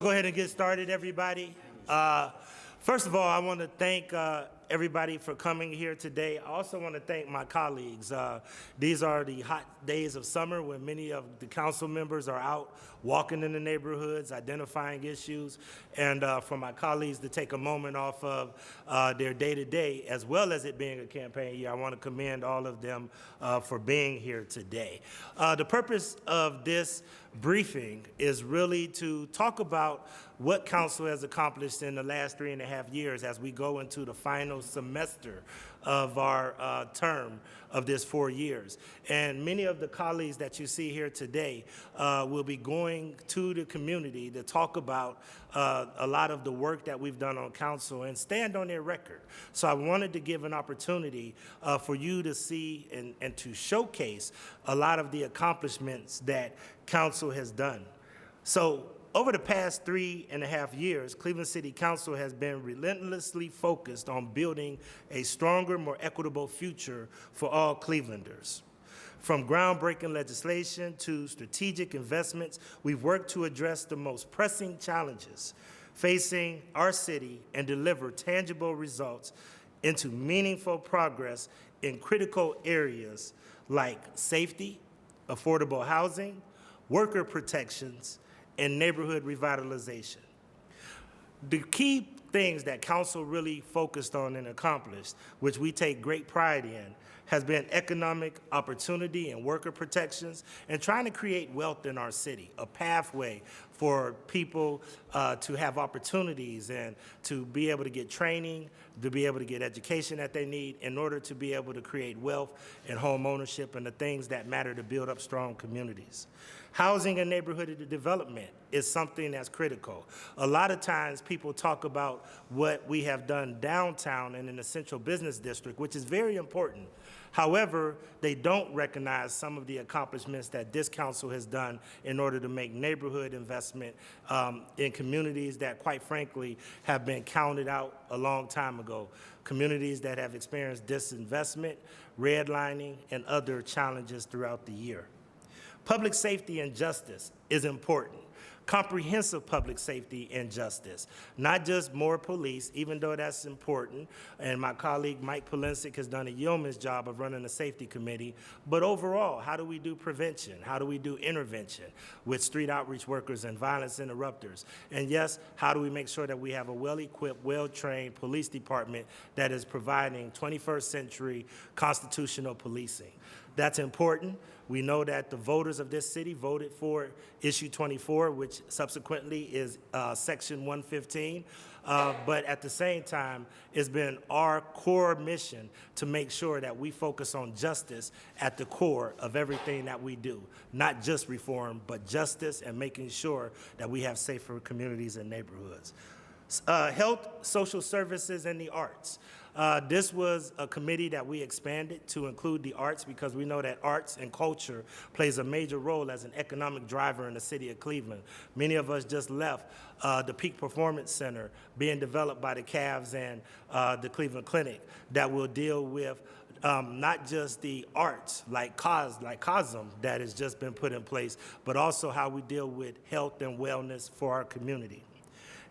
Go ahead and get started, everybody. First of all, I want to thank everybody for coming here today. I also want to thank my colleagues. These are the hot days of summer when many of the council members are out walking in the neighborhoods, identifying issues, and for my colleagues to take a moment off of their day-to-day, as well as it being a campaign year, I want to commend all of them for being here today. The purpose of this briefing is really to talk about what council has accomplished in the last 3.5 years as we go into the final semester of our term of this 4 years. And many of the colleagues that you see here today will be going to the community to talk about a lot of the work that we've done on council and stand on their record. So I wanted to give an opportunity for you to see and to showcase a lot of the accomplishments that council has done. So over the past 3.5 years, Cleveland City Council has been relentlessly focused on building a stronger, more equitable future for all Clevelanders. From groundbreaking legislation to strategic investments, we've worked to address the most pressing challenges facing our city and deliver tangible results into meaningful progress in critical areas like safety, affordable housing, worker protections, and neighborhood revitalization. The key things that council really focused on and accomplished, which we take great pride in, has been economic opportunity and worker protections and trying to create wealth in our city, a pathway for people to have opportunities and to be able to get training, to be able to get education that they need in order to be able to create wealth and home ownership and the things that matter to build up strong communities. Housing and neighborhood development is something that's critical. A lot of times people talk about what we have done downtown and in the central business district, which is very important. However, they don't recognize some of the accomplishments that this council has done in order to make neighborhood investment in communities that, quite frankly, have been counted out a long time ago. Communities that have experienced disinvestment, redlining, and other challenges throughout the year. Public safety and justice is important. Comprehensive public safety and justice, not just more police, even though that's important, and my colleague Mike Polensek has done a yeoman's job of running the safety committee, but overall, how do we do prevention? How do we do intervention with street outreach workers and violence interrupters? And yes, how do we make sure that we have a well-equipped, well-trained police department that is providing 21st century constitutional policing? That's important. We know that the voters of this city voted for Issue 24, which subsequently is Section 115. But at the same time, it's been our core mission to make sure that we focus on justice at the core of everything that we do. Not just reform, but justice and making sure that we have safer communities and neighborhoods. Health, social services, and the arts. This was a committee that we expanded to include the arts because we know that arts and culture plays a major role as an economic driver in the city of Cleveland. Many of us just left the Peak Performance Center being developed by the Cavs and the Cleveland Clinic that will deal with not just the arts like COSM that has just been put in place, but also how we deal with health and wellness for our community.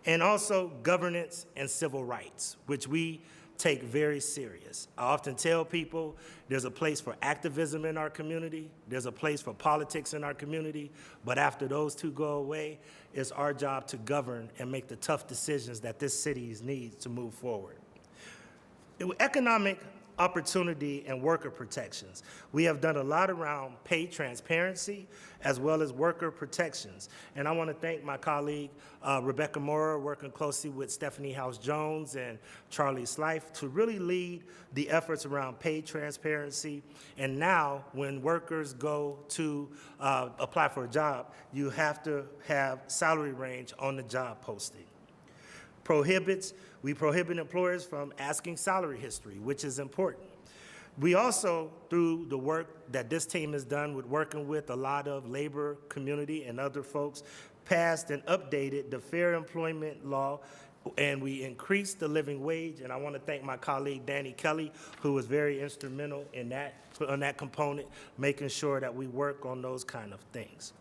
And also governance and civil rights, which we take very serious. I often tell people there's a place for activism in our community, there's a place for politics in our community, but after those two go away, it's our job to govern and make the tough decisions that this city needs to move forward. Economic opportunity and worker protections. We have done a lot around pay transparency as well as worker protections. And I want to thank my colleague, Rebecca Mora, working closely with Stephanie House-Jones and Charlie Slife to really lead the efforts around pay transparency. And now when workers go to apply for a job, you have to have salary range on the job posting. We prohibit employers from asking salary history, which is important. We also, through the work that this team has done with working with a lot of labor community and other folks, passed and updated the Fair Employment Law, and we increased the living wage. And I want to thank my colleague Danny Kelly, who was very instrumental in that, on that component, making sure that we work on those kind of things.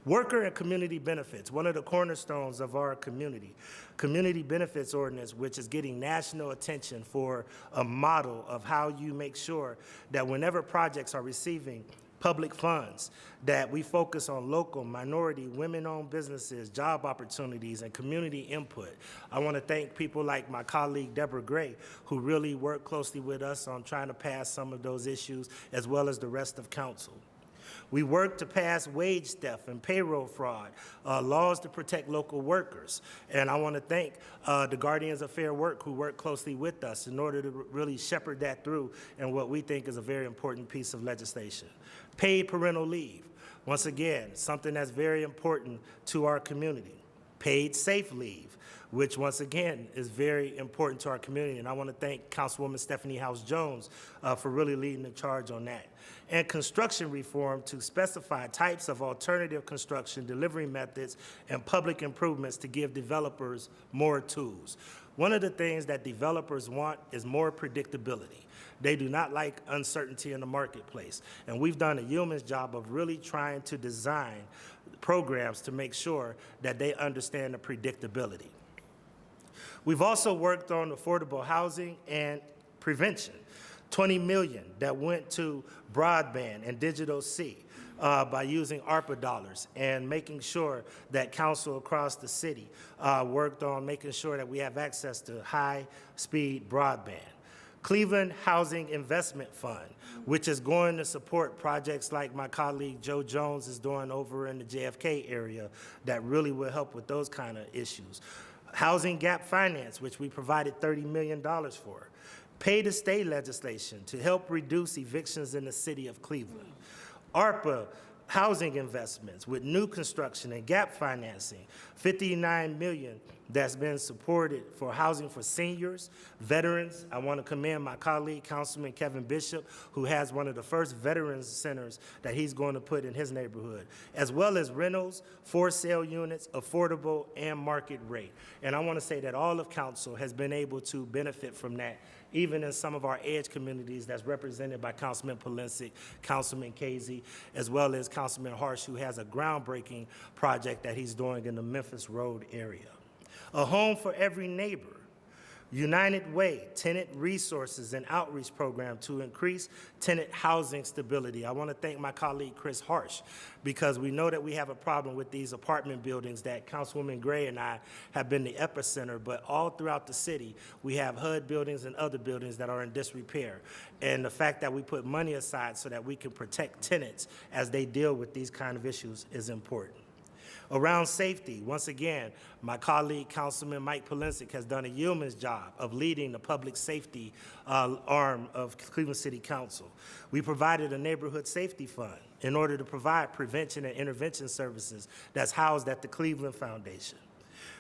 Worker and community benefits, one of the cornerstones of our community. Community benefits ordinance, which is getting national attention for a model of how you make sure that whenever projects are receiving public funds, that we focus on local, minority, women-owned businesses, job opportunities, and community input. I want to thank people like my colleague Deborah Gray, who really worked closely with us on trying to pass some of those issues, as well as the rest of council. We worked to pass wage theft and payroll fraud, laws to protect local workers. And I want to thank the Guardians of Fair Work who worked closely with us in order to really shepherd that through in what we think is a very important piece of legislation. Paid parental leave. Once again, something that's very important to our community. Paid safe leave, which once again is very important to our community. And I want to thank Councilwoman Stephanie House Jones for really leading the charge on that. And construction reform to specify types of alternative construction delivery methods and public improvements to give developers more tools. One of the things that developers want is more predictability. They do not like uncertainty in the marketplace. And we've done a yeoman's job of really trying to design programs to make sure that they understand the predictability. We've also worked on affordable housing and prevention. $20 million that went to broadband and Digital C by using ARPA dollars and making sure that council across the city worked on making sure that we have access to high-speed broadband. Cleveland Housing Investment Fund, which is going to support projects like my colleague Joe Jones is doing over in the JFK area that really will help with those kind of issues. Housing Gap Finance, which we provided $30 million for. Pay to stay legislation to help reduce evictions in the city of Cleveland. ARPA housing investments with new construction and gap financing, $59 million that's been supported for housing for seniors, veterans. I want to commend my colleague, Councilman Kevin Bishop, who has one of the first veterans centers that he's going to put in his neighborhood, as well as rentals, for sale units, affordable and market rate. And I want to say that all of council has been able to benefit from that, even in some of our edge communities that's represented by Councilman Polinsik, Councilman Casey, as well as Councilman Harsh, who has a groundbreaking project that he's doing in the Memphis Road area. A home for every neighbor. United Way tenant resources and outreach program to increase tenant housing stability. I want to thank my colleague Chris Harsh, because we know that we have a problem with these apartment buildings that Councilwoman Gray and I have been the epicenter, but all throughout the city we have HUD buildings and other buildings that are in disrepair. And the fact that we put money aside so that we can protect tenants as they deal with these kind of issues is important. Around safety, once again, my colleague, Councilman Mike Polinsik, has done a yeoman's job of leading the public safety arm of Cleveland City Council. We provided a neighborhood safety fund in order to provide prevention and intervention services that's housed at the Cleveland Foundation.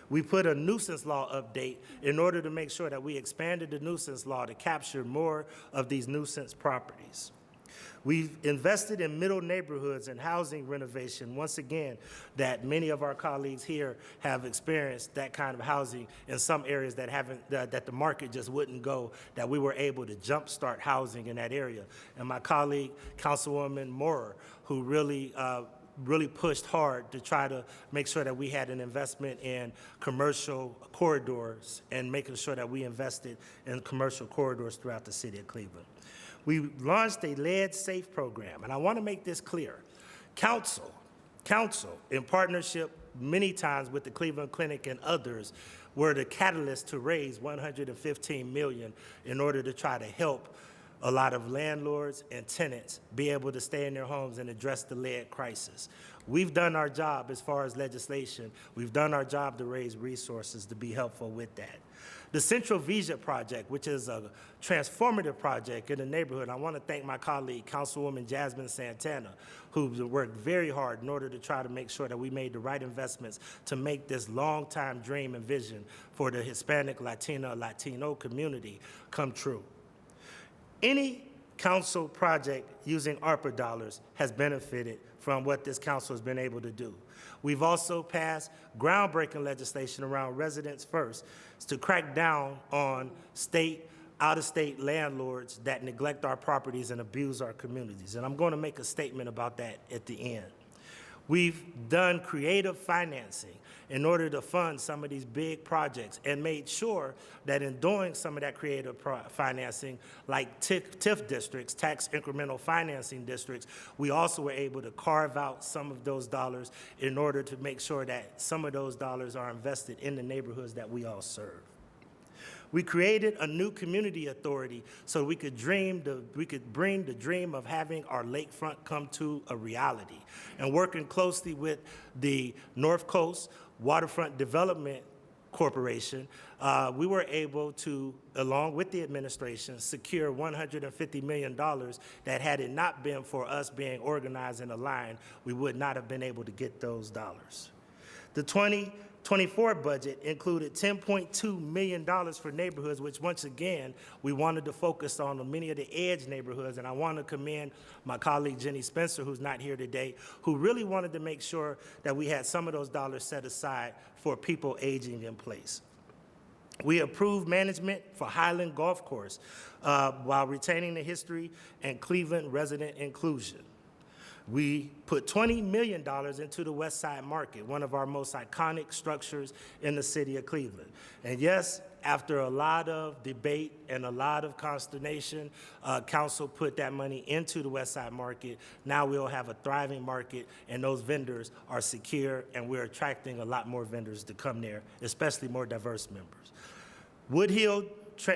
We put a nuisance law update in order to make sure that we expanded the nuisance law to capture more of these nuisance properties. We've invested in middle neighborhoods and housing renovation, once again, that many of our colleagues here have experienced that kind of housing in some areas that that the market just wouldn't go, that we were able to jumpstart housing in that area. And my colleague, Councilwoman Moore, who really pushed hard to try to make sure that we had an investment in commercial corridors and making sure that we invested in commercial corridors throughout the city of Cleveland. We launched a lead safe program, and I want to make this clear. Council, in partnership many times with the Cleveland Clinic and others, were the catalyst to raise $115 million in order to try to help a lot of landlords and tenants be able to stay in their homes and address the lead crisis. We've done our job as far as legislation. We've done our job to raise resources to be helpful with that. The Central Vigia Project, which is a transformative project in the neighborhood, I want to thank my colleague, Councilwoman Jasmine Santana, who worked very hard in order to try to make sure that we made the right investments to make this long-time dream and vision for the Hispanic, Latino community come true. Any council project using ARPA dollars has benefited from what this council has been able to do. We've also passed groundbreaking legislation around Residents First to crack down on out-of-state landlords that neglect our properties and abuse our communities. And I'm going to make a statement about that at the end. We've done creative financing in order to fund some of these big projects and made sure that in doing some of that creative financing, like TIF districts, tax incremental financing districts, we also were able to carve out some of those dollars in order to make sure that some of those dollars are invested in the neighborhoods that we all serve. We created a new community authority so we could bring the dream of having our lakefront come to a reality. And working closely with the North Coast Waterfront Development Corporation, we were able to, along with the administration, secure $150 million that had it not been for us being organized and aligned, we would not have been able to get those dollars. The 2024 budget included $10.2 million for neighborhoods, which once again, we wanted to focus on many of the edge neighborhoods, and I want to commend my colleague Jenny Spencer, who's not here today, who really wanted to make sure that we had some of those dollars set aside for people aging in place. We approved management for Highland Golf Course while retaining the history and Cleveland resident inclusion. We put $20 million into the West Side Market, one of our most iconic structures in the city of Cleveland. And yes, after a lot of debate and a lot of consternation, council put that money into the West Side Market. Now we'll have a thriving market, and those vendors are secure, and we're attracting a lot more vendors to come there, especially more diverse members. Woodhill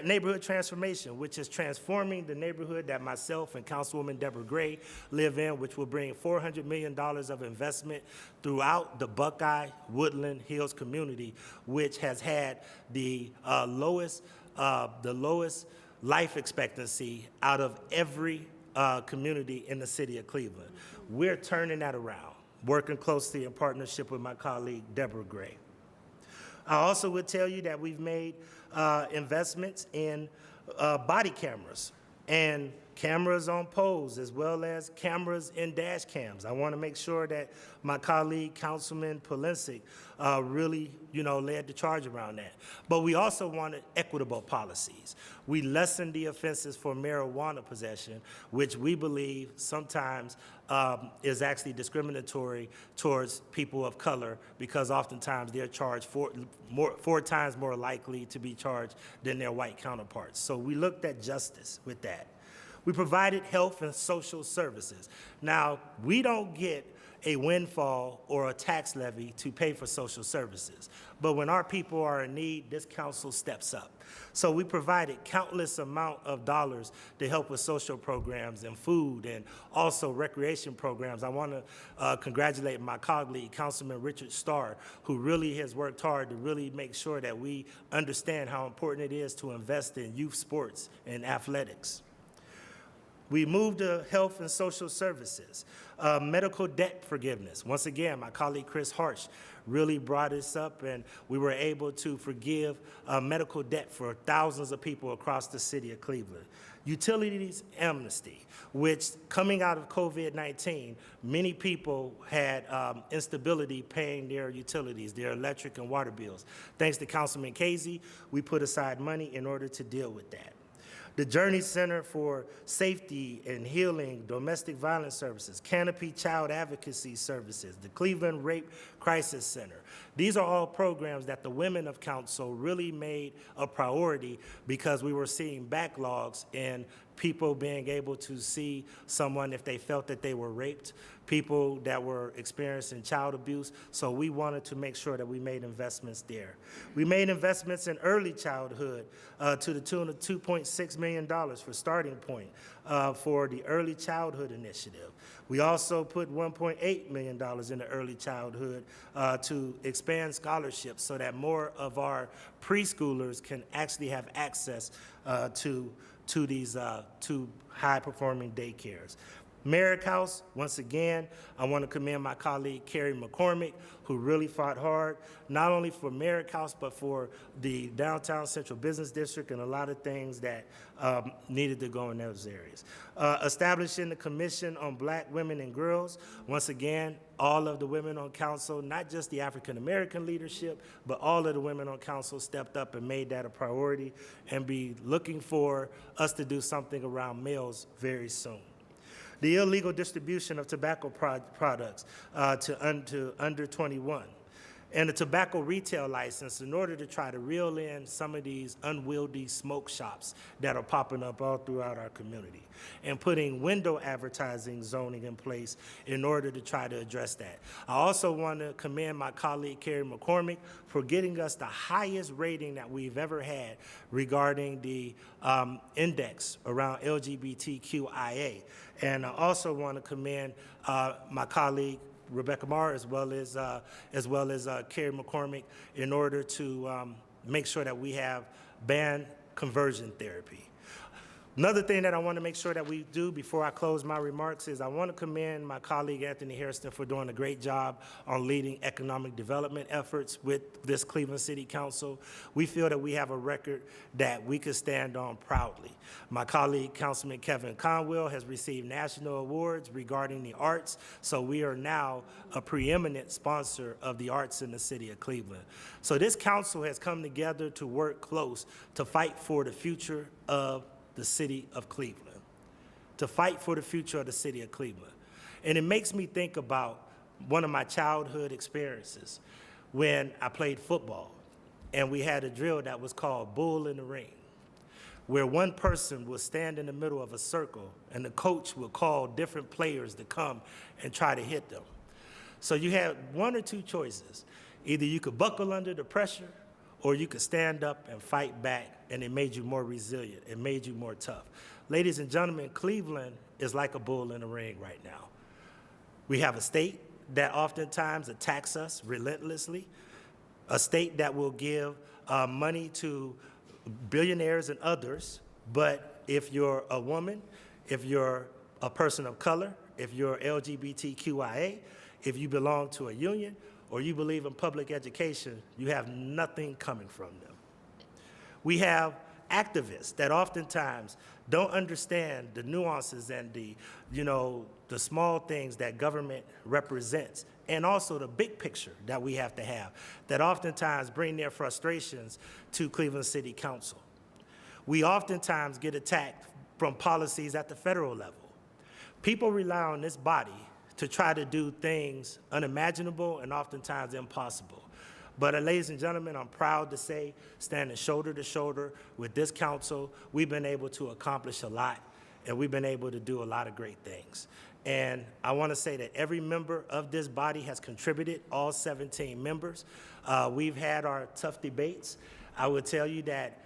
Neighborhood Transformation, which is transforming the neighborhood that myself and Councilwoman Deborah Gray live in, which will bring $400 million of investment throughout the Buckeye Woodland Hills community, which has had the lowest life expectancy out of every community in the city of Cleveland. We're turning that around, working closely in partnership with my colleague Deborah Gray. I also would tell you that we've made investments in body cameras and cameras on poles, as well as cameras in dash cams. I want to make sure that my colleague, Councilman Polinsik, really, led the charge around that. But we also wanted equitable policies. We lessened the offenses for marijuana possession, which we believe sometimes is actually discriminatory towards people of color, because oftentimes they're charged four times more likely to be charged than their white counterparts. So we looked at justice with that. We provided health and social services. Now, we don't get a windfall or a tax levy to pay for social services, but when our people are in need, this council steps up. So we provided countless amount of dollars to help with social programs and food and also recreation programs. I want to congratulate my colleague, Councilman Richard Starr, who really has worked hard to really make sure that we understand how important it is to invest in youth sports and athletics. We moved to health and social services, medical debt forgiveness. Once again, my colleague Chris Harsh really brought this up, and we were able to forgive medical debt for thousands of people across the city of Cleveland. Utilities amnesty, which coming out of COVID-19, many people had instability paying their utilities, their electric and water bills. Thanks to Councilman Casey, we put aside money in order to deal with that. The Journey Center for Safety and Healing Domestic Violence Services, Canopy Child Advocacy Services, the Cleveland Rape Crisis Center. These are all programs that the women of council really made a priority, because we were seeing backlogs in people being able to see someone if they felt that they were raped, people that were experiencing child abuse. So we wanted to make sure that we made investments there. We made investments in early childhood to the tune of $2.6 million for Starting Point for the Early Childhood Initiative. We also put $1.8 million in the early childhood to expand scholarships so that more of our preschoolers can actually have access to these two high-performing daycares. Merrick House, once again, I want to commend my colleague Carrie McCormick, who really fought hard, not only for Merrick House, but for the downtown Central Business District and a lot of things that needed to go in those areas. Establishing the Commission on Black Women and Girls, once again, all of the women on council, not just the African-American leadership, but all of the women on council stepped up and made that a priority, and be looking for us to do something around males very soon. the illegal distribution of tobacco products to under 21, and a tobacco retail license in order to try to reel in some of these unwieldy smoke shops that are popping up all throughout our community, and putting window advertising zoning in place in order to try to address that. I also want to commend my colleague Carrie McCormick for getting us the highest rating that we've ever had regarding the index around LGBTQIA. And I also want to commend my colleague Rebecca Marr, as well as Carrie McCormick, in order to make sure that we have banned conversion therapy. Another thing that I want to make sure that we do before I close my remarks is I want to commend my colleague Anthony Hairston for doing a great job on leading economic development efforts with this Cleveland City Council. We feel that we have a record that we can stand on proudly. My colleague, Councilman Kevin Conwell, has received national awards regarding the arts, so we are now a preeminent sponsor of the arts in the city of Cleveland. So this council has come together to work close to fight for the future of the city of Cleveland, to fight for the future of the city of Cleveland. And it makes me think about one of my childhood experiences when I played football, and we had a drill that was called Bull in the Ring, where one person would stand in the middle of a circle and the coach would call different players to come and try to hit them. So you had one or two choices. Either you could buckle under the pressure, or you could stand up and fight back, and it made you more resilient. It made you more tough. Ladies and gentlemen, Cleveland is like a bull in the ring right now. We have a state that oftentimes attacks us relentlessly, a state that will give money to billionaires and others, but if you're a woman, if you're a person of color, if you're LGBTQIA, if you belong to a union, or you believe in public education, you have nothing coming from them. We have activists that oftentimes don't understand the nuances and the small things that government represents, and also the big picture that we have to have, that oftentimes bring their frustrations to Cleveland City Council. We oftentimes get attacked from policies at the federal level. People rely on this body to try to do things unimaginable and oftentimes impossible. But ladies and gentlemen, I'm proud to say, standing shoulder to shoulder with this council, we've been able to accomplish a lot, and we've been able to do a lot of great things. And I want to say that every member of this body has contributed, all 17 members. We've had our tough debates. I would tell you that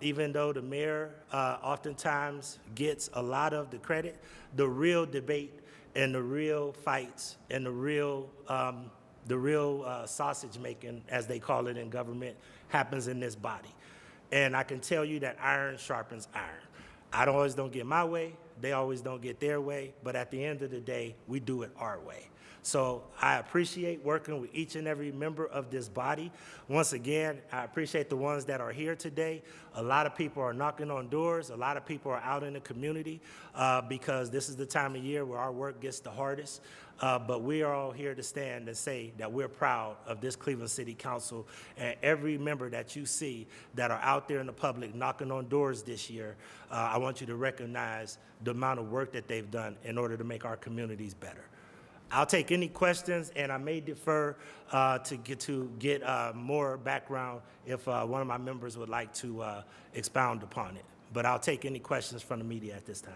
even though the mayor oftentimes gets a lot of the credit, the real debate and the real fights and the real sausage making, as they call it in government, happens in this body. And I can tell you that iron sharpens iron. I always don't get my way, they always don't get their way, but at the end of the day, we do it our way. So I appreciate working with each and every member of this body. Once again, I appreciate the ones that are here today. A lot of people are knocking on doors. A lot of people are out in the community because this is the time of year where our work gets the hardest. But we are all here to stand and say that we're proud of this Cleveland City Council, and every member that you see that are out there in the public knocking on doors this year. I want you to recognize the amount of work that they've done in order to make our communities better. I'll take any questions, and I may defer to get more background if one of my members would like to expound upon it. But I'll take any questions from the media at this time.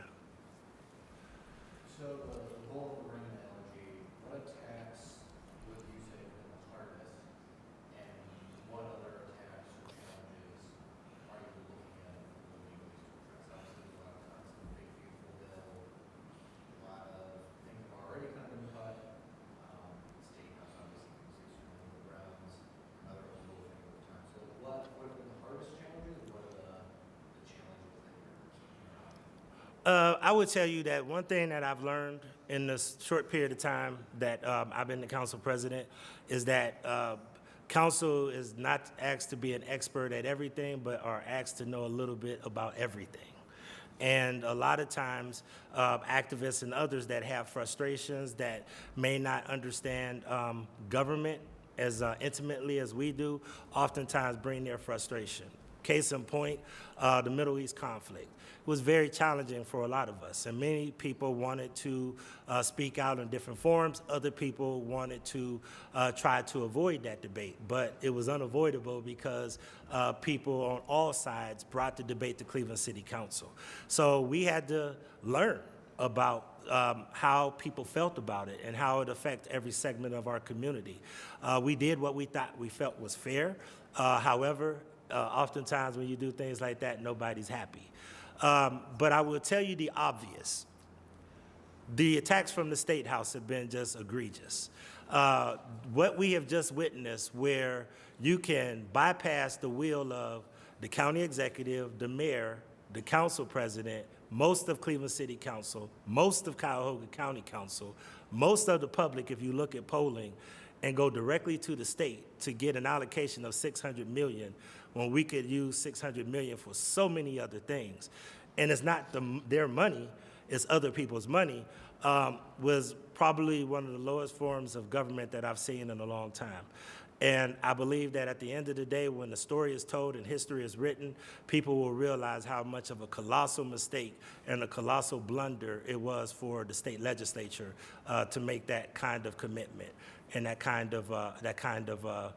So the Bull in the Ring analogy, what attacks would you say have been the hardest, and what other attacks or challenges are you looking at moving these to address? Obviously, there's a lot of times the big beautiful bill, a lot of things have already kind of been cut. State House obviously considers one of the grounds, another little thing over time. So what have been the hardest challenges? What are the challenges that you're I would tell you that one thing that I've learned in this short period of time that I've been the council president is that council is not asked to be an expert at everything, but are asked to know a little bit about everything. And a lot of times, activists and others that have frustrations, that may not understand government as intimately as we do, oftentimes bring their frustration. Case in point, the Middle East conflict was very challenging for a lot of us, and many people wanted to speak out in different forums. Other people wanted to try to avoid that debate, but it was unavoidable because people on all sides brought the debate to Cleveland City Council. So we had to learn about how people felt about it and how it affected every segment of our community. We did what we felt was fair. However, oftentimes when you do things like that, nobody's happy. But I will tell you the obvious. The attacks from the State House have been just egregious. What we have just witnessed, where you can bypass the will of the county executive, the mayor, the council president, most of Cleveland City Council, most of Cuyahoga County Council, most of the public, if you look at polling, and go directly to the state to get an allocation of $600 million when we could use $600 million for so many other things. And it's not their money, it's other people's money, was probably one of the lowest forms of government that I've seen in a long time. And I believe that at the end of the day, when the story is told and history is written, people will realize how much of a colossal mistake and a colossal blunder it was for the state legislature to make that kind of commitment and that kind of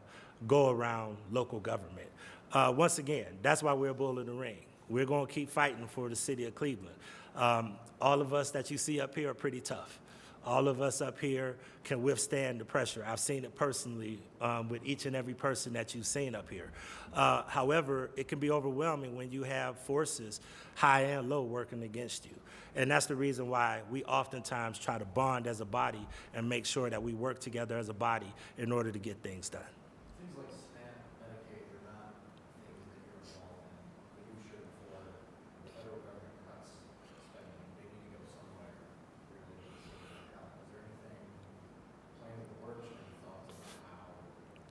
go around local government. Once again, that's why we're a bull in the ring. We're going to keep fighting for the city of Cleveland. All of us that you see up here are pretty tough. All of us up here can withstand the pressure. I've seen it personally with each and every person that you've seen up here. However, it can be overwhelming when you have forces, high and low, working against you. And that's the reason why we oftentimes try to bond as a body and make sure that we work together as a body in order to get things done. Things like SNAP, Medicaid, they're not things that you're involved in, but you should for the federal government cuts spending. They need to go somewhere really to help. Is there anything planned in the works or any thoughts about how Cleveland is seeing?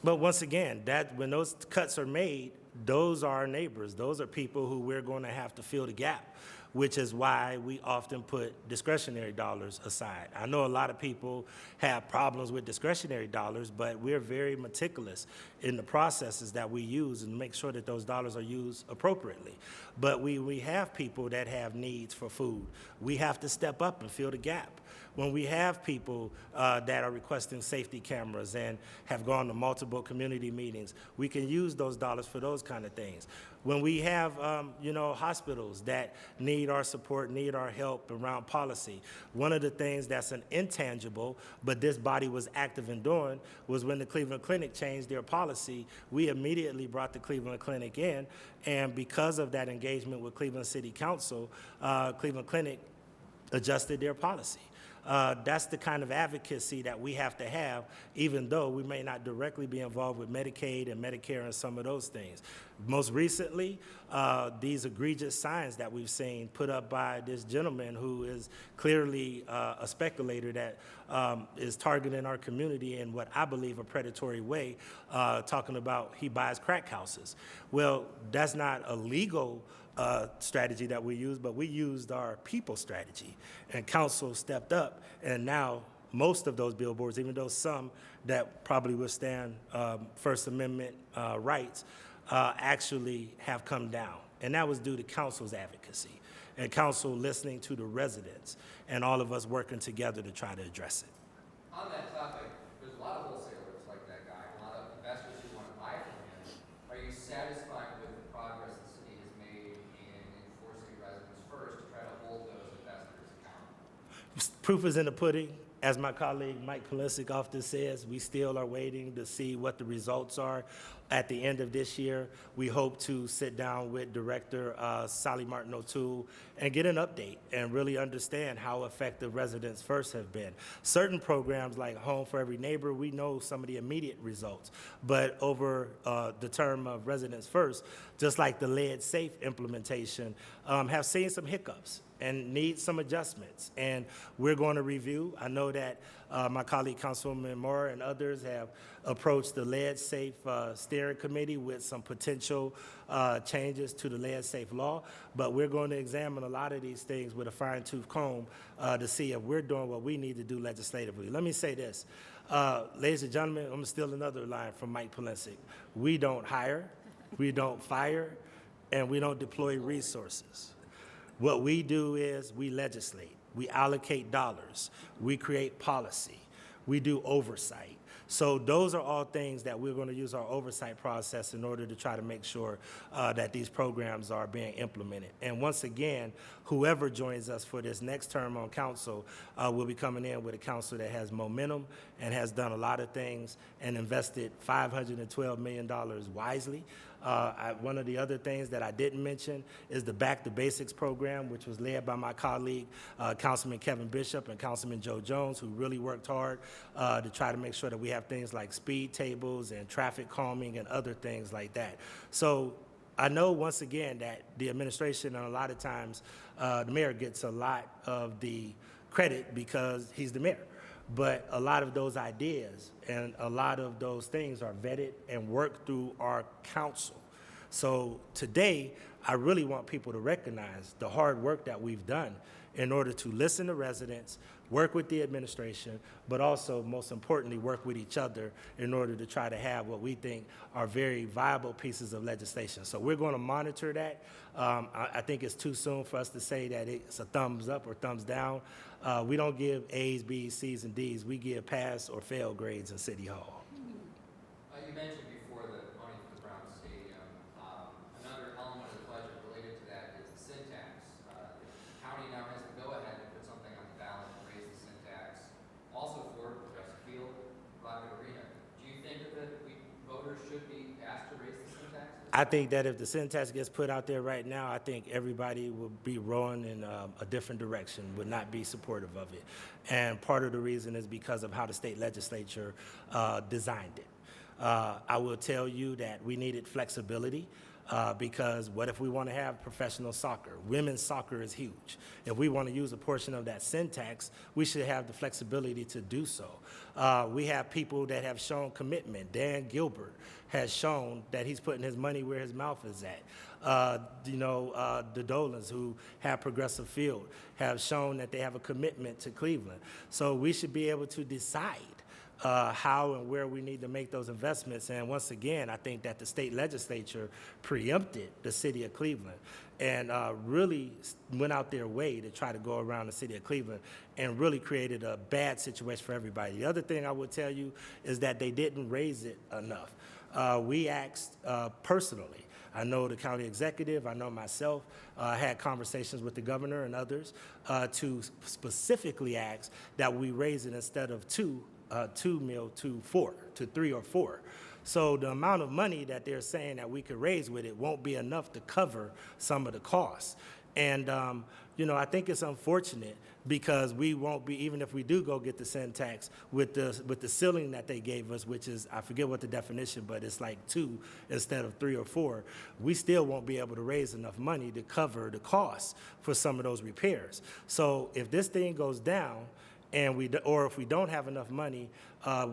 But once again, when those cuts are made, those are our neighbors. Those are people who we're going to have to fill the gap, which is why we often put discretionary dollars aside. I know a lot of people have problems with discretionary dollars, but we're very meticulous in the processes that we use and make sure that those dollars are used appropriately. But we have people that have needs for food. We have to step up and fill the gap. When we have people that are requesting safety cameras and have gone to multiple community meetings, we can use those dollars for those kind of things. When we have, hospitals that need our support, need our help around policy, one of the things that's an intangible, but this body was active in doing, was when the Cleveland Clinic changed their policy, we immediately brought the Cleveland Clinic in, and because of that engagement with Cleveland City Council, Cleveland Clinic adjusted their policy. That's the kind of advocacy that we have to have, even though we may not directly be involved with Medicaid and Medicare and some of those things. Most recently, these egregious signs that we've seen put up by this gentleman who is clearly a speculator that is targeting our community in what I believe a predatory way, talking about he buys crack houses. Well, that's not a legal strategy that we use, but we used our people strategy, and council stepped up, and now most of those billboards, even though some that probably withstand First Amendment rights, actually have come down, and that was due to council's advocacy and council listening to the residents and all of us working together to try to address it. On that topic, there's a lot of wholesalers like that guy, a lot of investors who want to buy from him. Are you satisfied with the progress the city has made in enforcing residents first to try to hold those investors accountable? Proof is in the pudding. As my colleague Mike Polisic often says, we still are waiting to see what the results are. At the end of this year, we hope to sit down with Director Sally Martin O'Toole and get an update and really understand how effective Residents First have been. Certain programs like Home for Every Neighbor, we know some of the immediate results, but over the term of Residents First, just like the lead safe implementation, have seen some hiccups and need some adjustments, and we're going to review. I know that my colleague Councilwoman Moore and others have approached the Lead Safe Steering Committee with some potential changes to the Lead Safe law, but we're going to examine a lot of these things with a fine-tooth comb to see if we're doing what we need to do legislatively. Let me say this. Ladies and gentlemen, I'm gonna steal another line from Mike Polensek. We don't hire, we don't fire, and we don't deploy resources. What we do is we legislate, we allocate dollars, we create policy, we do oversight. So those are all things that we're going to use our oversight process in order to try to make sure that these programs are being implemented. And once again, whoever joins us for this next term on council will be coming in with a council that has momentum and has done a lot of things and invested $512 million wisely. One of the other things that I didn't mention is the Back to Basics program, which was led by my colleague, Councilman Kevin Bishop and Councilman Joe Jones, who really worked hard to try to make sure that we have things like speed tables and traffic calming and other things like that. So I know, once again, that the administration, and a lot of times, the mayor gets a lot of the credit because he's the mayor. But a lot of those ideas and a lot of those things are vetted and worked through our council. So today, I really want people to recognize the hard work that we've done in order to listen to residents, work with the administration, but also, most importantly, work with each other in order to try to have what we think are very viable pieces of legislation. So we're going to monitor that. I think it's too soon for us to say that it's a thumbs up or thumbs down. We don't give A's, B's, C's, and D's. We give pass or fail grades in City Hall. You mentioned before the money for the Brown Stadium. Another element of the budget related to that is the sin tax. The county now has the go-ahead to put something on the ballot to raise the sin tax, also for Progressive Field, Rocket Arena. Do you think that voters should be asked to raise the sin tax? I think that if the sin tax gets put out there right now, I think everybody will be rowing in a different direction, would not be supportive of it. And part of the reason is because of how the state legislature designed it. I will tell you that we needed flexibility because what if we want to have professional soccer? Women's soccer is huge. If we want to use a portion of that sin tax, we should have the flexibility to do so. We have people that have shown commitment. Dan Gilbert has shown that he's putting his money where his mouth is at. The Dolans, who have Progressive Field, have shown that they have a commitment to Cleveland. So we should be able to decide how and where we need to make those investments. And once again, I think that the state legislature preempted the city of Cleveland and really went out their way to try to go around the city of Cleveland and really created a bad situation for everybody. The other thing I would tell you is that they didn't raise it enough. We asked personally. I know the county executive, I know myself, had conversations with the governor and others to specifically ask that we raise it instead of $2 million to $3 or $4. So the amount of money that they're saying that we could raise with it won't be enough to cover some of the costs. And, I think it's unfortunate because we won't be, even if we do go get the sin tax with the ceiling that they gave us, which is, I forget what the definition, but it's like 2 instead of 3 or 4, we still won't be able to raise enough money to cover the costs for some of those repairs. So if this thing goes down, and if we don't have enough money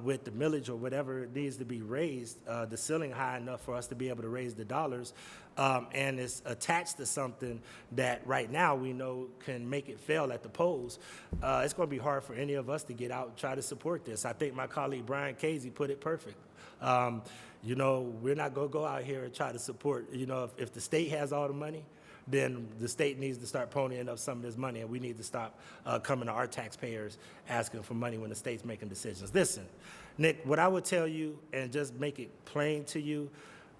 with the millage or whatever it needs to be raised, the ceiling high enough for us to be able to raise the dollars, and it's attached to something that right now we know can make it fail at the polls, it's going to be hard for any of us to get out and try to support this. I think my colleague Brian Casey put it perfect. We're not going to go out here and try to support, if the state has all the money, then the state needs to start ponying up some of this money, and we need to stop coming to our taxpayers asking for money when the state's making decisions. Listen, Nick, what I would tell you, and just make it plain to you,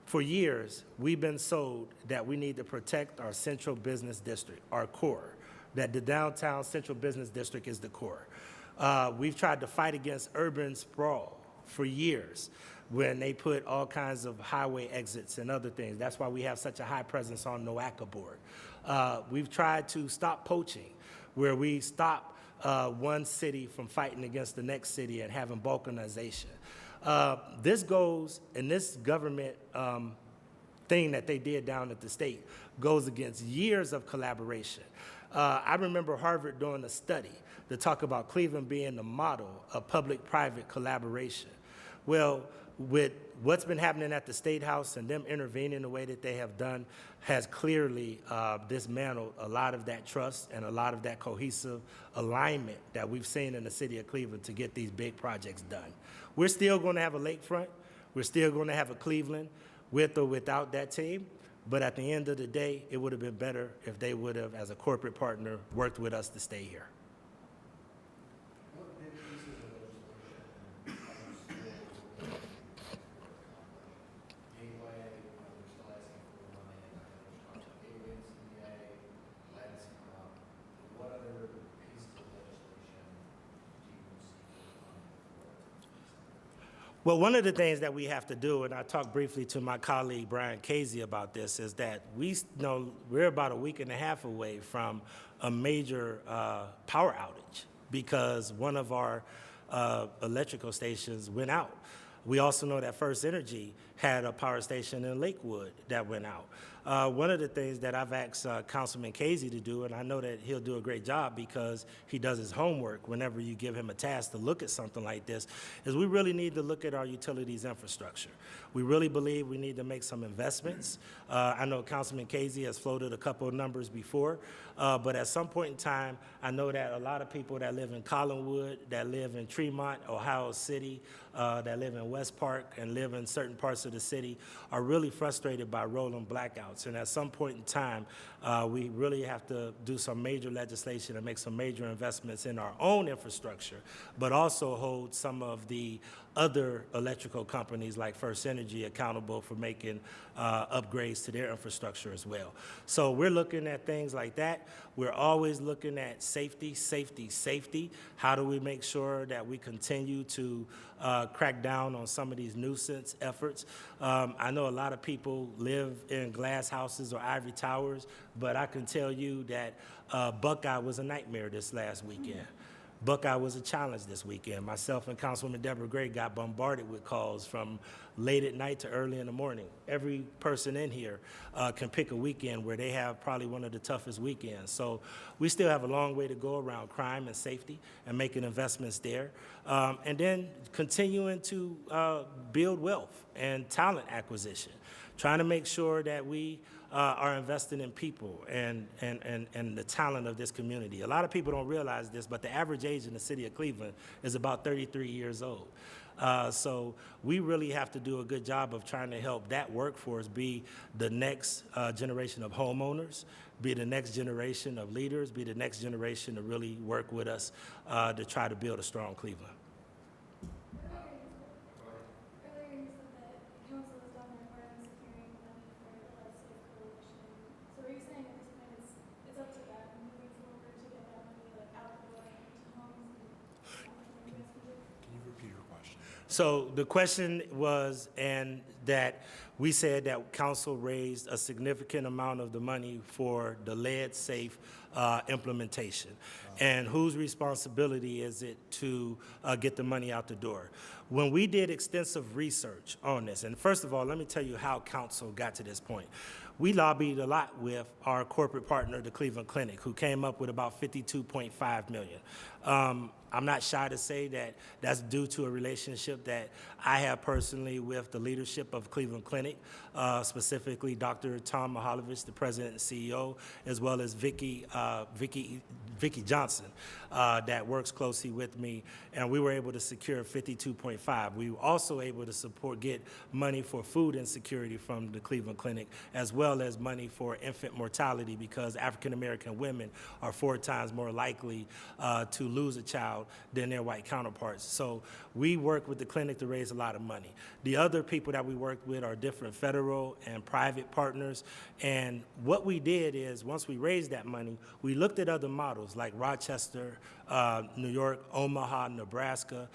for years, we've been sold that we need to protect our central business district, our core, that the downtown central business district is the core. We've tried to fight against urban sprawl for years when they put all kinds of highway exits and other things. That's why we have such a high presence on NOACA board. We've tried to stop poaching, where we stop one city from fighting against the next city and having balkanization. This goes, and this government thing that they did down at the state goes against years of collaboration. I remember Harvard doing a study to talk about Cleveland being the model of public-private collaboration. Well, with what's been happening at the State House and them intervening the way that they have done has clearly dismantled a lot of that trust and a lot of that cohesive alignment that we've seen in the city of Cleveland to get these big projects done. We're still going to have a lakefront. We're still going to have a Cleveland with or without that team. But at the end of the day, it would have been better if they would have, as a corporate partner, worked with us to stay here. What big pieces of legislation are you still Gateway, they're still asking for money, and there's talk about Gateway and CDA, Lattice, what other pieces of legislation do you see coming for? Well, one of the things that we have to do, and I talked briefly to my colleague Brian Casey about this, is that we know we're about a week and a half away from a major power outage because one of our electrical stations went out. We also know that First Energy had a power station in Lakewood that went out. One of the things that I've asked Councilman Casey to do, and I know that he'll do a great job because he does his homework whenever you give him a task to look at something like this, is we really need to look at our utilities infrastructure. We really believe we need to make some investments. I know Councilman Casey has floated a couple of numbers before, but at some point in time, I know that a lot of people that live in Collinwood, that live in Tremont, Ohio City, that live in West Park and live in certain parts of the city are really frustrated by rolling blackouts. And at some point in time, we really have to do some major legislation and make some major investments in our own infrastructure, but also hold some of the other electrical companies like First Energy accountable for making upgrades to their infrastructure as well. So we're looking at things like that. We're always looking at safety, safety, safety. How do we make sure that we continue to crack down on some of these nuisance efforts? I know a lot of people live in glass houses or ivory towers, but I can tell you that Buckeye was a nightmare this last weekend. Buckeye was a challenge this weekend. Myself and Councilwoman Deborah Gray got bombarded with calls from late at night to early in the morning. Every person in here can pick a weekend where they have probably one of the toughest weekends. So we still have a long way to go around crime and safety and making investments there. And then continuing to build wealth and talent acquisition, trying to make sure that we are investing in people and the talent of this community. A lot of people don't realize this, but the average age in the city of Cleveland is about 33 years old. So we really have to do a good job of trying to help that workforce be the next generation of homeowners, be the next generation of leaders, be the next generation to really work with us to try to build a strong Cleveland. Earlier you said that council has done their part in securing money for the Let's Save Coalition. So are you saying at this point it's up to them moving forward to get that money like out the door and into homes and what you guys can do? Can you repeat your question? So the question was, and that we said that council raised a significant amount of the money for the lead safe implementation. And whose responsibility is it to get the money out the door? When we did extensive research on this, and first of all, let me tell you how council got to this point. We lobbied a lot with our corporate partner, the Cleveland Clinic, who came up with about $52.5 million. I'm not shy to say that that's due to a relationship that I have personally with the leadership of Cleveland Clinic, specifically Dr. Tom Mihaljevic, the president and CEO, as well as Vicky Johnson, that works closely with me, and we were able to secure 52.5. We were also able to get money for food insecurity from the Cleveland Clinic, as well as money for infant mortality, because African American women are 4 times more likely to lose a child than their white counterparts. So we work with the clinic to raise a lot of money. The other people that we work with are different federal and private partners. And what we did is, once we raised that money, we looked at other models like Rochester, New York, Omaha, Nebraska.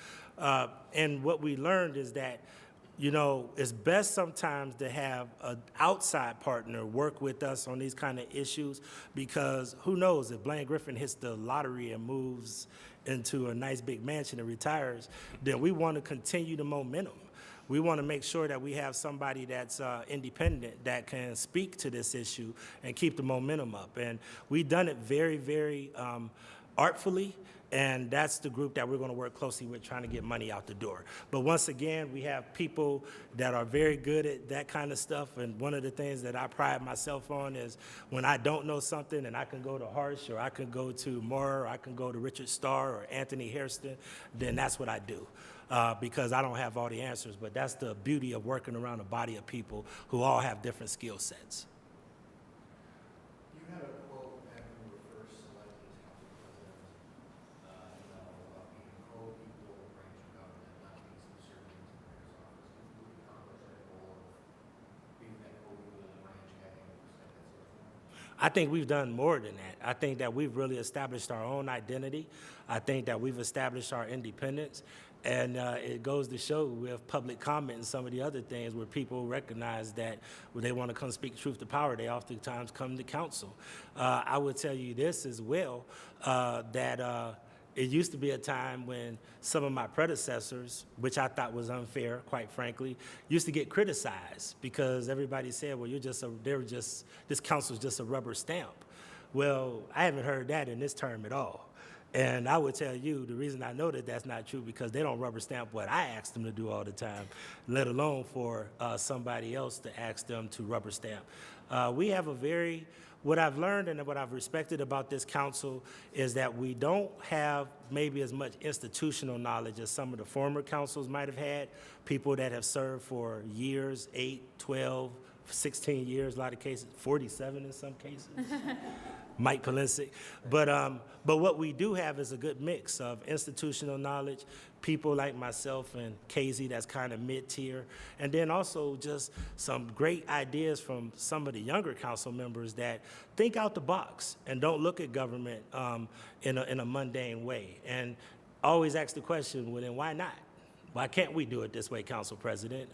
And what we learned is that, you know, it's best sometimes to have an outside partner work with us on these kind of issues, because who knows, if Blaine Griffin hits the lottery and moves into a nice big mansion and retires, then we want to continue the momentum. We want to make sure that we have somebody that's independent that can speak to this issue and keep the momentum up. And we've done it very, very artfully And that's the group that we're going to work closely with, trying to get money out the door. But once again, we have people that are very good at that kind of stuff. And one of the things that I pride myself on is when I don't know something and I can go to Harsh, or I can go to Moore, or I can go to Richard Starr or Anthony Hairston, then that's what I do. Because I don't have all the answers. But that's the beauty of working around a body of people who all have different skill sets. You had a quote back when you were first selected as council president, about being pro-people branch of government, not being subservient to the mayor's office. Can you accomplish that goal of being that co-ruler of the branch, having oversight, that sort of thing? I think we've done more than that. I think that we've really established our own identity. I think that we've established our independence. And it goes to show with public comment and some of the other things where people recognize that when they want to come speak truth to power, they oftentimes come to council. I would tell you this as well, that it used to be a time when some of my predecessors, which I thought was unfair, quite frankly, used to get criticized because everybody said, well, this council's just a rubber stamp. Well, I haven't heard that in this term at all. And I would tell you, the reason I know that that's not true because they don't rubber stamp what I ask them to do all the time, let alone for somebody else to ask them to rubber stamp. We have what I've learned and what I've respected about this council is that we don't have maybe as much institutional knowledge as some of the former councils might have had, people that have served for years, 8, 12, 16 years, a lot of cases, 47 in some cases. Mike Polisic. But what we do have is a good mix of institutional knowledge, people like myself and Casey that's kind of mid-tier, and then also just some great ideas from some of the younger council members that think out the box and don't look at government in a mundane way. And always ask the question, well, then why not? Why can't we do it this way, Council President?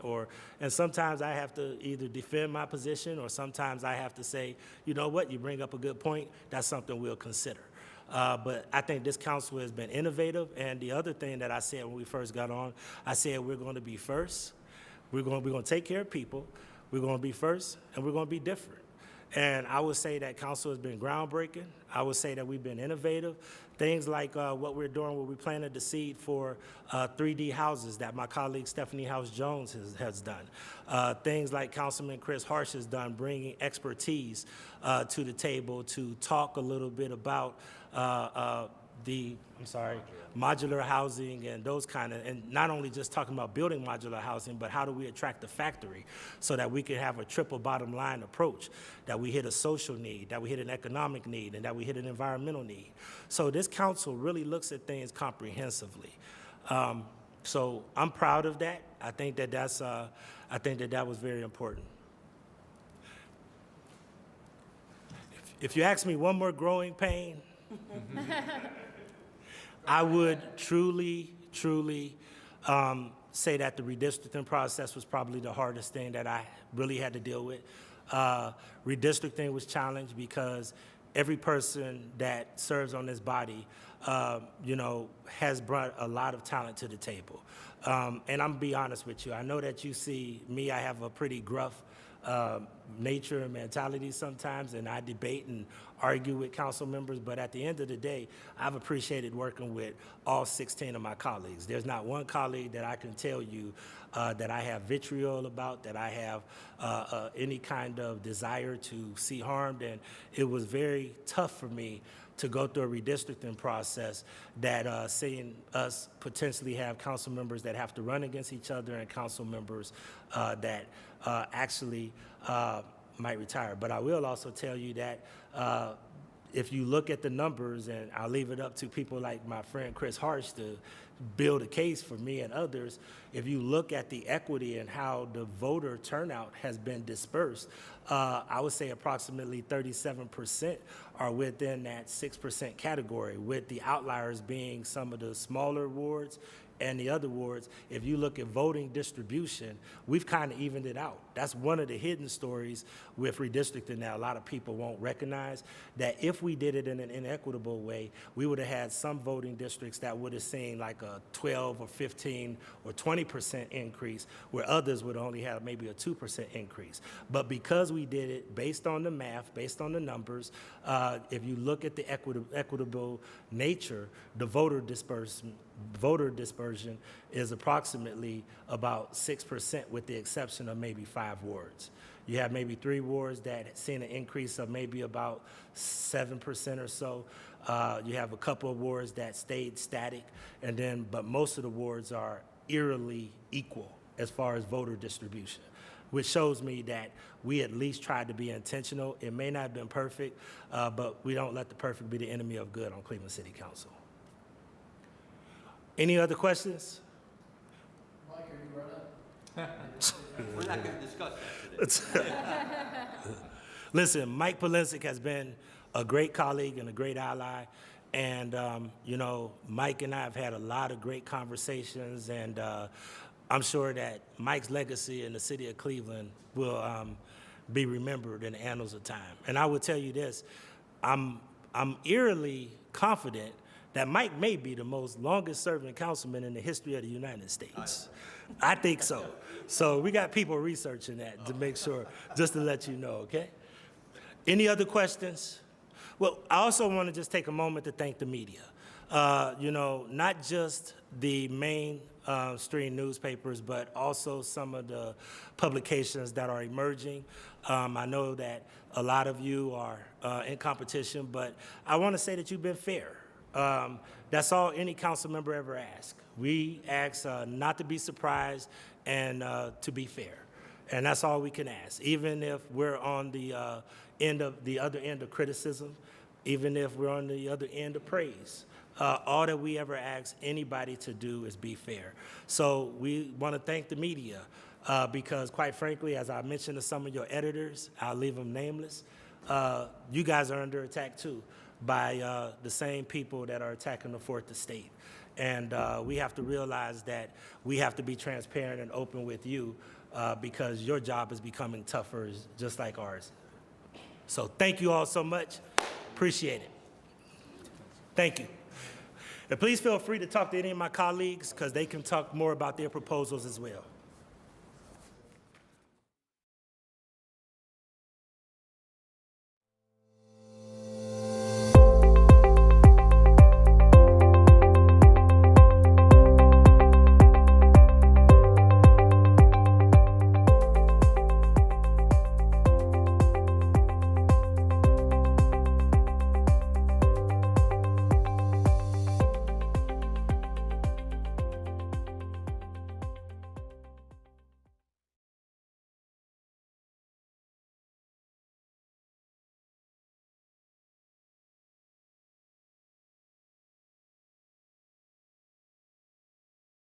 And sometimes I have to either defend my position or sometimes I have to say, you know what, you bring up a good point, that's something we'll consider. But I think this council has been innovative. And the other thing that I said when we first got on, I said we're going to be first, we're going to take care of people, we're going to be first, and we're going to be different. And I would say that council has been groundbreaking. I would say that we've been innovative. Things like what we're doing where we planted the seed for 3D houses that my colleague Stephanie House-Jones has done. Things like Councilman Chris Harsh has done, bringing expertise to the table to talk a little bit about modular housing and those kind of, and not only just talking about building modular housing, but how do we attract the factory so that we can have a triple bottom line approach, that we hit a social need, that we hit an economic need, and that we hit an environmental need. So this council really looks at things comprehensively. So I'm proud of that. I think that that was very important. If you ask me one more growing pain, I would truly say that the redistricting process was probably the hardest thing that I really had to deal with. Redistricting was challenged because every person that serves on this body, has brought a lot of talent to the table. And I'm gonna be honest with you. I know that you see me, I have a pretty gruff nature and mentality sometimes, and I debate and argue with council members, but at the end of the day, I've appreciated working with all 16 of my colleagues. There's not one colleague that I can tell you that I have vitriol about, that I have any kind of desire to see harmed, and it was very tough for me to go through a redistricting process that seeing us potentially have council members that have to run against each other and council members that actually might retire. But I will also tell you that if you look at the numbers, and I'll leave it up to people like my friend Chris Harsh to build a case for me and others, if you look at the equity and how the voter turnout has been dispersed, I would say approximately 37% are within that 6% category, with the outliers being some of the smaller wards and the other wards, if you look at voting distribution, we've kind of evened it out. That's one of the hidden stories with redistricting that a lot of people won't recognize, that if we did it in an inequitable way, we would have had some voting districts that would have seen like a 12 or 15 or 20% increase, where others would only have maybe a 2% increase. But because we did it based on the math, based on the numbers, if you look at the equitable nature, the voter dispersion is approximately about 6%, with the exception of maybe 5 wards. You have maybe 3 wards that had seen an increase of maybe about 7% or so. You have a couple of wards that stayed static, but most of the wards are eerily equal as far as voter distribution, which shows me that we at least tried to be intentional. It may not have been perfect, but we don't let the perfect be the enemy of good on Cleveland City Council. Any other questions? Mike, are you running? We're not going to discuss that today. Listen, Mike Polinsik has been a great colleague and a great ally. And, Mike and I have had a lot of great conversations, and I'm sure that Mike's legacy in the city of Cleveland will be remembered in the annals of time. And I will tell you this, I'm eerily confident that Mike may be the most longest-serving councilman in the history of the United States. I think so. So we got people researching that to make sure, just to let you know, okay? Any other questions? Well, I also want to just take a moment to thank the media. Not just the mainstream newspapers, but also some of the publications that are emerging. I know that a lot of you are in competition, but I want to say that you've been fair. That's all any council member ever asks. We ask not to be surprised and to be fair. And that's all we can ask. Even if we're on the other end of criticism, even if we're on the other end of praise, all that we ever ask anybody to do is be fair. So we want to thank the media because, quite frankly, as I mentioned to some of your editors, I'll leave them nameless, you guys are under attack too by the same people that are attacking the Fourth Estate. And we have to realize that we have to be transparent and open with you because your job is becoming tougher just like ours. So thank you all so much. Appreciate it. Thank you. And please feel free to talk to any of my colleagues because they can talk more about their proposals as well.